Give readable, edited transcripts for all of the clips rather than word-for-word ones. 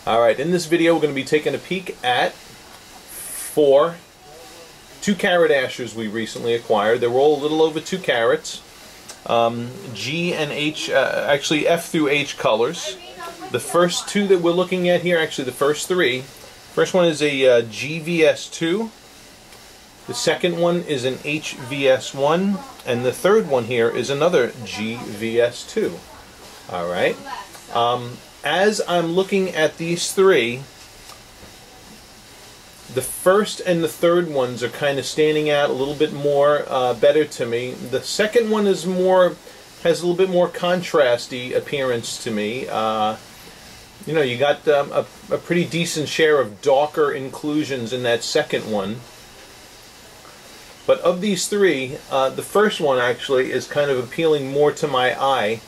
Alright, in this video we're going to be taking a peek at 4 2-carat ashers we recently acquired. They were all a little over 2 carats. G and H, actually F through H colors. The first 2 that we're looking at here, actually the first 3. First one is a GVS2. The second one is an HVS1. And the third one here is another GVS2. Alright. As I'm looking at these 3, the first and the third ones are kind of standing out a little bit more better to me. The second one is has a little bit more contrasty appearance to me. You know, you got a pretty decent share of darker inclusions in that second one. But of these 3, the first one actually is kind of appealing more to my eye,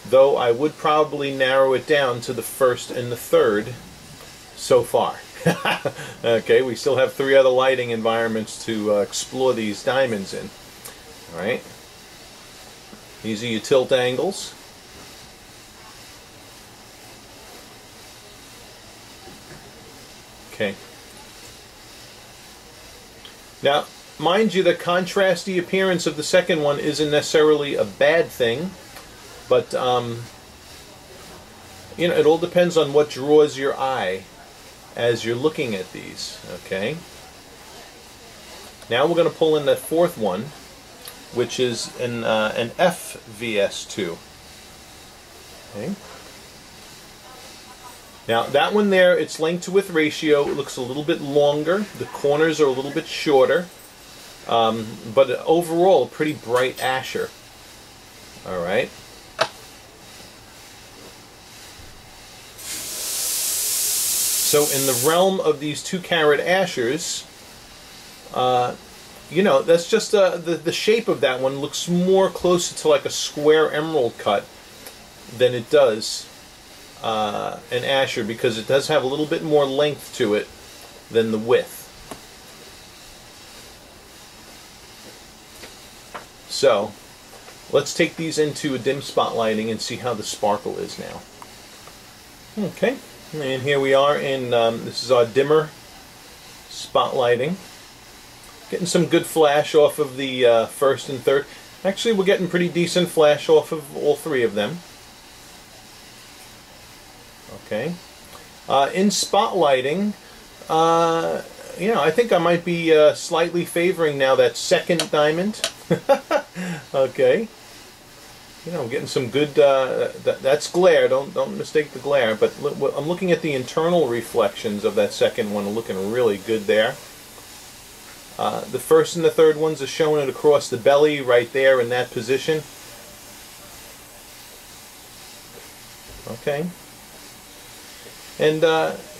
though I would probably narrow it down to the first and the third so far. Okay, we still have 3 other lighting environments to explore these diamonds in. Alright, these are your tilt angles. Okay. Now, mind you, the contrasty appearance of the second one isn't necessarily a bad thing, but you know, it all depends on what draws your eye as you're looking at these. Okay. Now we're going to pull in that fourth one, which is an FVS2. Okay. Now that one there, its length to width ratio looks a little bit longer. The corners are a little bit shorter, but overall, pretty bright asher. All right. So in the realm of these 2-carat ashers, you know, that's just the shape of that one looks more closer to like a square emerald cut than it does an asher, because it does have a little bit more length to it than the width. So let's take these into a dim spotlighting and see how the sparkle is now. Okay. And here we are in, this is our dimmer spotlighting. Getting some good flash off of the first and third. Actually, we're getting pretty decent flash off of all 3 of them. Okay. In spotlighting, you know, I think I might be slightly favoring now that second diamond. Okay. You know, I'm getting some good, that's glare, don't mistake the glare, but I'm looking at the internal reflections of that second one, looking really good there. The first and the third ones are showing it across the belly right there in that position. Okay. And,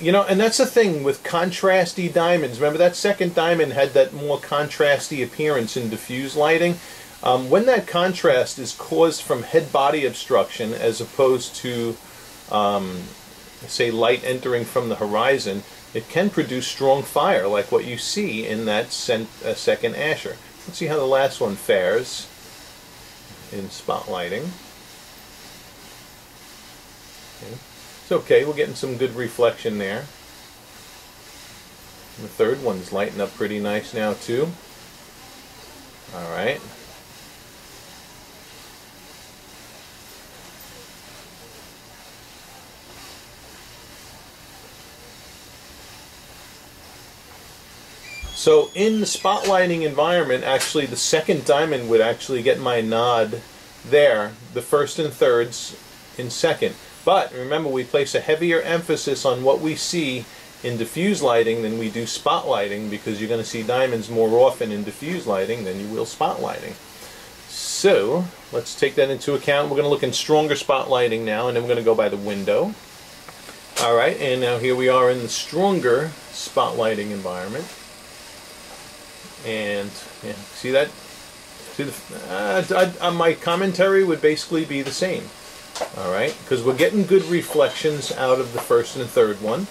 you know, and that's the thing with contrasty diamonds. Remember that second diamond had that more contrasty appearance in diffuse lighting? When that contrast is caused from head-body obstruction as opposed to, say, light entering from the horizon, it can produce strong fire like what you see in that second asher. Let's see how the last one fares in spotlighting. Okay. It's okay, we're getting some good reflection there. And the third one's lighting up pretty nice now too. Alright. So in the spotlighting environment, actually the second diamond would actually get my nod there, the first and thirds in second. But remember, we place a heavier emphasis on what we see in diffuse lighting than we do spotlighting, because you're going to see diamonds more often in diffuse lighting than you will spotlighting. So let's take that into account. We're going to look in stronger spotlighting now, and then we're going to go by the window. Alright, and now here we are in the stronger spotlighting environment. And yeah, see that? See the, my commentary would basically be the same. Alright, because we're getting good reflections out of the first and third one.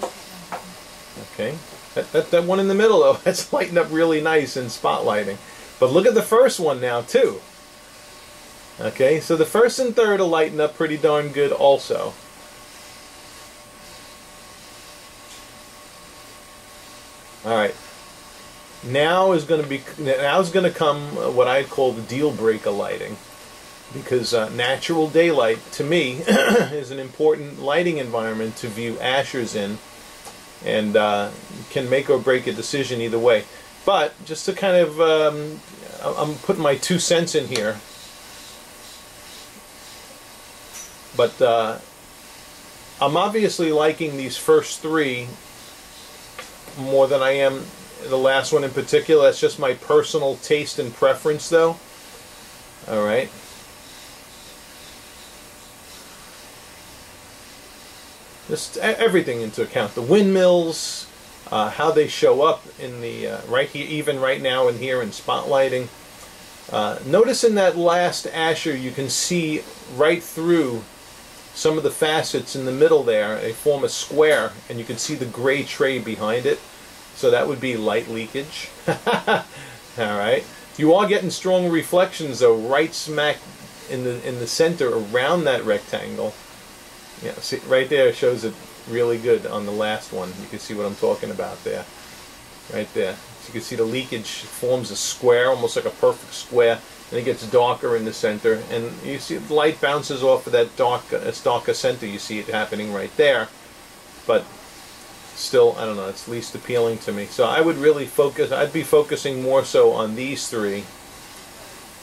Okay, that one in the middle though, that's lighting up really nice in spotlighting. But look at the first one now too. Okay, so the first and third are lighting up pretty darn good also. All right. Now is going to come what I'd call the deal breaker lighting, because natural daylight to me is an important lighting environment to view ashers in, and can make or break a decision either way. But just to kind of, I'm putting my 2 cents in here. But I'm obviously liking these first 3 more than I am the last one in particular. That's just my personal taste and preference, though. All right. Just everything into account. The windmills, how they show up in the right here, even right now in here in spotlighting. Notice in that last asher, you can see right through some of the facets in the middle there. They form a square, and you can see the gray tray behind it. So that would be light leakage. All right. You are getting strong reflections, though, right smack in the center around that rectangle. Yeah, see, right there shows it really good on the last one. You can see what I'm talking about there. Right there. So you can see the leakage forms a square, almost like a perfect square. And it gets darker in the center. And you see the light bounces off of that darker center. You see it happening right there. But still, I don't know, it's least appealing to me. So I would really focus, I'd be focusing more so on these 3.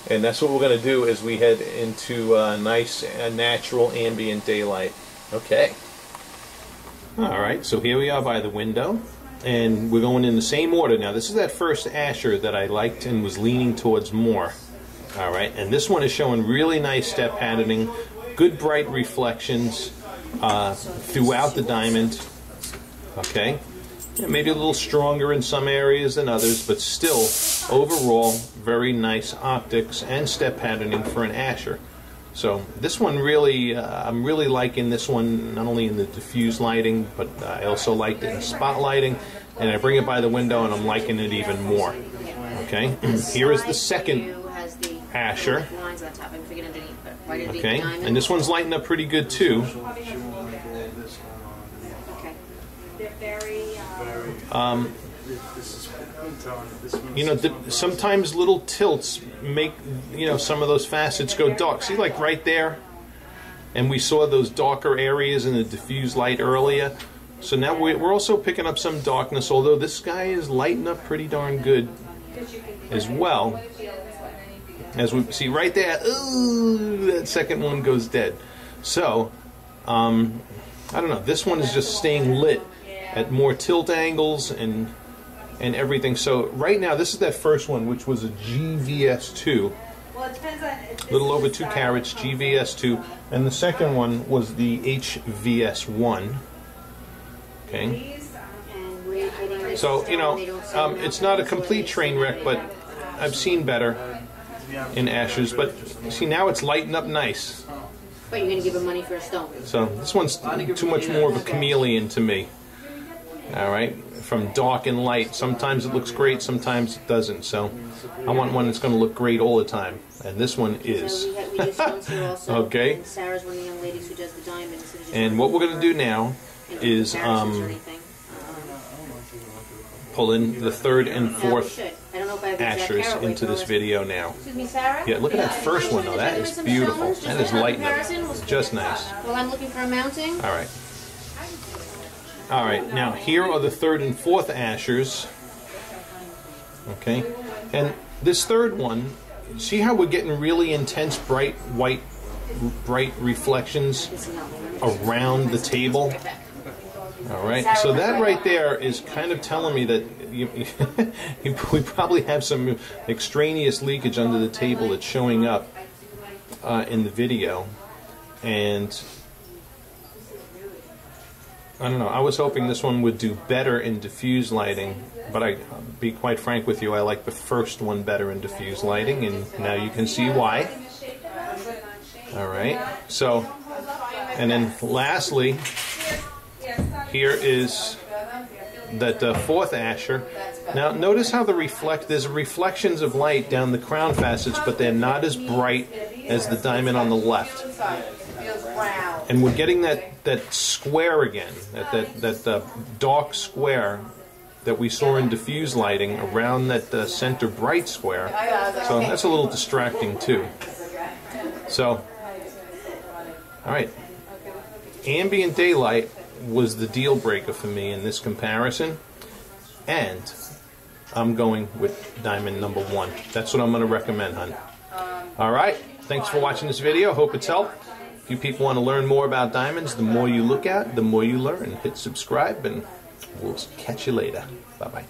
And that's what we're going to do as we head into nice natural ambient daylight. Okay. Alright, so here we are by the window. And we're going in the same order. Now, this is that first asher that I liked and was leaning towards more. Alright, and this one is showing really nice step patterning, good bright reflections throughout the diamond. Okay, yeah, maybe a little stronger in some areas than others, but still, overall, very nice optics and step patterning for an asher. So this one really, I'm really liking this one, not only in the diffuse lighting, but I also liked it in spotlighting, and I bring it by the window and I'm liking it even more. Okay, here is the second asher. Okay, and this one's lighting up pretty good too. You know, sometimes little tilts make, you know, some of those facets go dark. See, like right there, and we saw those darker areas in the diffuse light earlier. So now we're also picking up some darkness, although this guy is lighting up pretty darn good as well. As we see right there, ooh, that second one goes dead. So, I don't know, this one is just staying lit at more tilt angles and everything. So right now, this is that first one, which was a GVS2. A little over 2 carats, GVS2. And the second one was the HVS1. Okay. So, you know, it's not a complete train wreck, but I've seen better in ashers. But see, now it's lighting up nice. But you're going to give him money for a stone. So this one's too much more of a chameleon to me. All right, from dark and light. Sometimes it looks great, sometimes it doesn't. So I want one that's going to look great all the time, and this one is. So we use stones here also. Okay. And Sarah's one of the young ladies who does the diamonds. And what we're going to do now is pull in the third and fourth ashers into this video now. Excuse me, Sarah? Yeah, look at that first one though. That is beautiful. That is lighting up. Just nice. Well, I'm looking for a mounting. All right. All right. Now here are the third and fourth ashers. Okay. And this third one, see how we're getting really intense, bright reflections around the table? All right, so that right there is kind of telling me that we probably have some extraneous leakage under the table that's showing up in the video. And I don't know, I was hoping this one would do better in diffuse lighting, but I'll be quite frank with you, I like the first one better in diffuse lighting, and now you can see why. All right, so, and then lastly, here is that fourth asher. Now notice how there's reflections of light down the crown facets, but they're not as bright as the diamond on the left. And we're getting that square again, that dark square that we saw in diffuse lighting around that center bright square. So that's a little distracting too. So, alright, ambient daylight was the deal breaker for me in this comparison, and I'm going with diamond number 1. That's what I'm going to recommend, hon. Alright, thanks for watching this video. Hope it's helped. If you people want to learn more about diamonds, the more you look at, the more you learn. Hit subscribe, and we'll catch you later. Bye-bye.